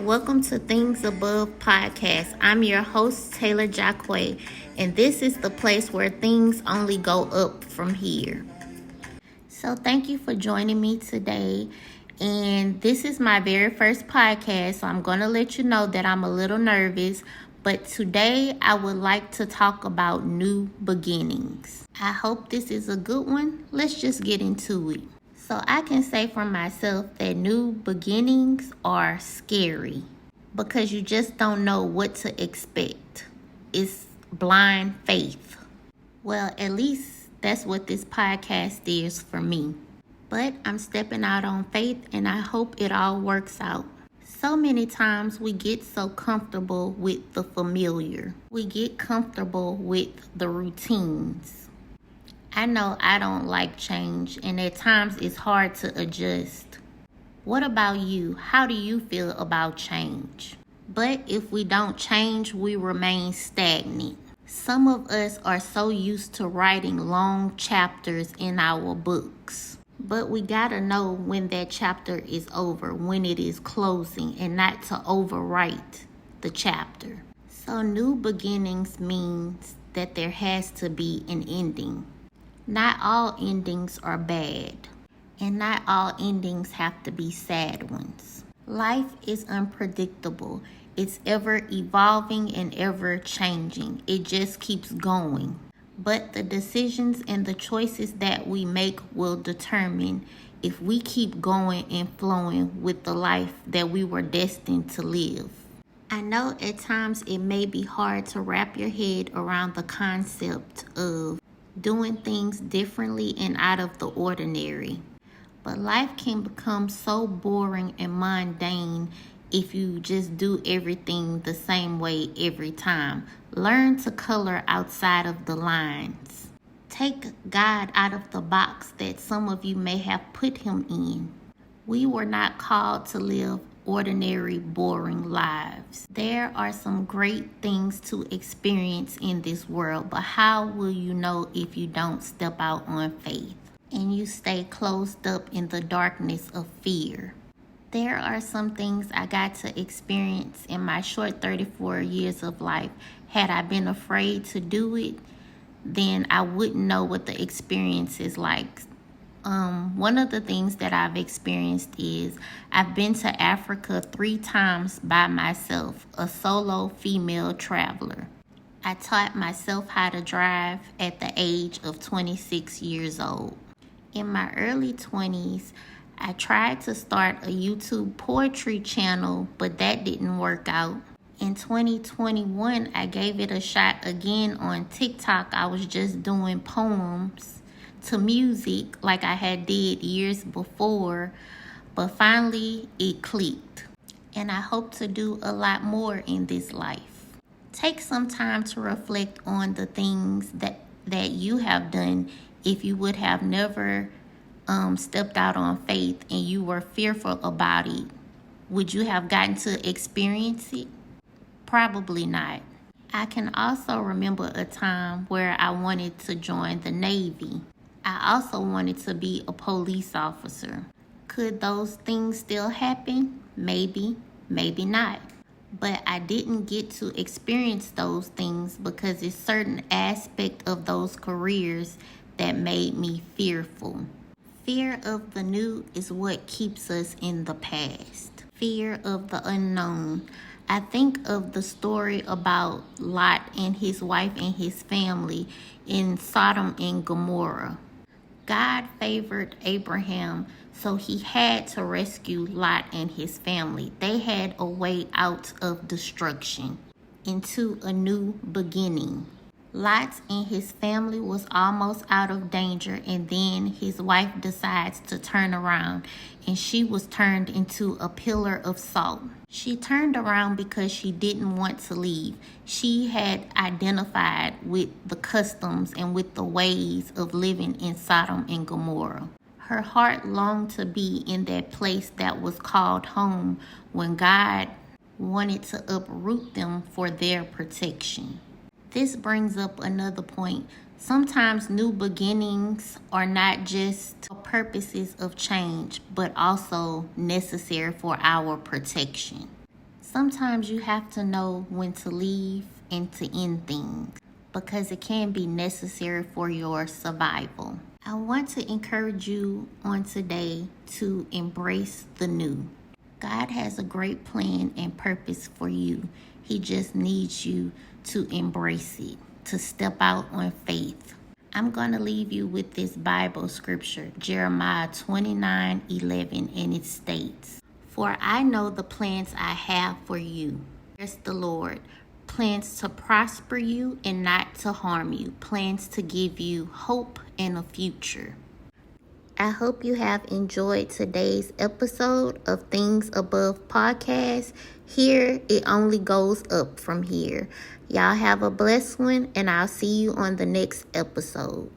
welcome to Things Above Podcast. I'm your host, Taylor Jacquay, and this is the place where things only go up from here. So thank you for joining me today. And this is my very first podcast, so I'm going to let you know that I'm a little nervous. But today I would like to talk about new beginnings. I hope this is a good one. Let's just get into it. So I can say for myself that new beginnings are scary because you just don't know what to expect. It's blind faith. Well, at least that's what this podcast is for me. But I'm stepping out on faith and I hope it all works out. So many times we get so comfortable with the familiar. We get comfortable with the routines. I know I don't like change, and at times it's hard to adjust. What about you? How do you feel about change? But if we don't change, we remain stagnant. Some of us are so used to writing long chapters in our books. But we gotta know when that chapter is over, when it is closing, and not to overwrite the chapter. So new beginnings means that there has to be an ending. Not all endings are bad, and not all endings have to be sad ones. Life is unpredictable. It's ever evolving and ever changing. It just keeps going. But the decisions and the choices that we make will determine if we keep going and flowing with the life that we were destined to live. I know at times it may be hard to wrap your head around the concept of doing things differently and out of the ordinary. But life can become so boring and mundane if you just do everything the same way every time. Learn to color outside of the lines. Take God out of the box that some of you may have put him in. We were not called to live ordinary, boring lives. There are some great things to experience in this world, but how will you know if you don't step out on faith and you stay closed up in the darkness of fear? There are some things I got to experience in my short 34 years of life. Had I been afraid to do it, then I wouldn't know what the experience is like. One of the things that I've experienced is I've been to Africa 3 times by myself, a solo female traveler. I taught myself how to drive at the age of 26 years old. In my early 20s, I tried to start a YouTube poetry channel, but that didn't work out. In 2021, I gave it a shot again on TikTok. I was just doing poems to music like I had did years before, but finally it clicked. And I hope to do a lot more in this life. Take some time to reflect on the things that you have done if you would have never stepped out on faith and you were fearful about it. Would you have gotten to experience it? Probably not. I can also remember a time where I wanted to join the Navy. I also wanted to be a police officer. Could those things still happen? Maybe, maybe not. But I didn't get to experience those things because it's certain aspect of those careers that made me fearful. Fear of the new is what keeps us in the past. Fear of the unknown. I think of the story about Lot and his wife and his family in Sodom and Gomorrah. God favored Abraham, so he had to rescue Lot and his family. They had a way out of destruction into a new beginning. Lot and his family was almost out of danger, and then his wife decides to turn around, and she was turned into a pillar of salt. She turned around because she didn't want to leave. She had identified with the customs and with the ways of living in Sodom and Gomorrah. Her heart longed to be in that place that was called home when God wanted to uproot them for their protection. This brings up another point. Sometimes new beginnings are not just purposes of change, but also necessary for our protection. Sometimes you have to know when to leave and to end things because it can be necessary for your survival. I want to encourage you on today to embrace the new. God has a great plan and purpose for you. He just needs you to embrace it, to step out on faith. I'm going to leave you with this Bible scripture, Jeremiah 29:11, and it states, "For I know the plans I have for you," says the Lord, "plans to prosper you and not to harm you, plans to give you hope and a future." I hope you have enjoyed today's episode of Things Above Podcast. Here, it only goes up from here. Y'all have a blessed one, and I'll see you on the next episode.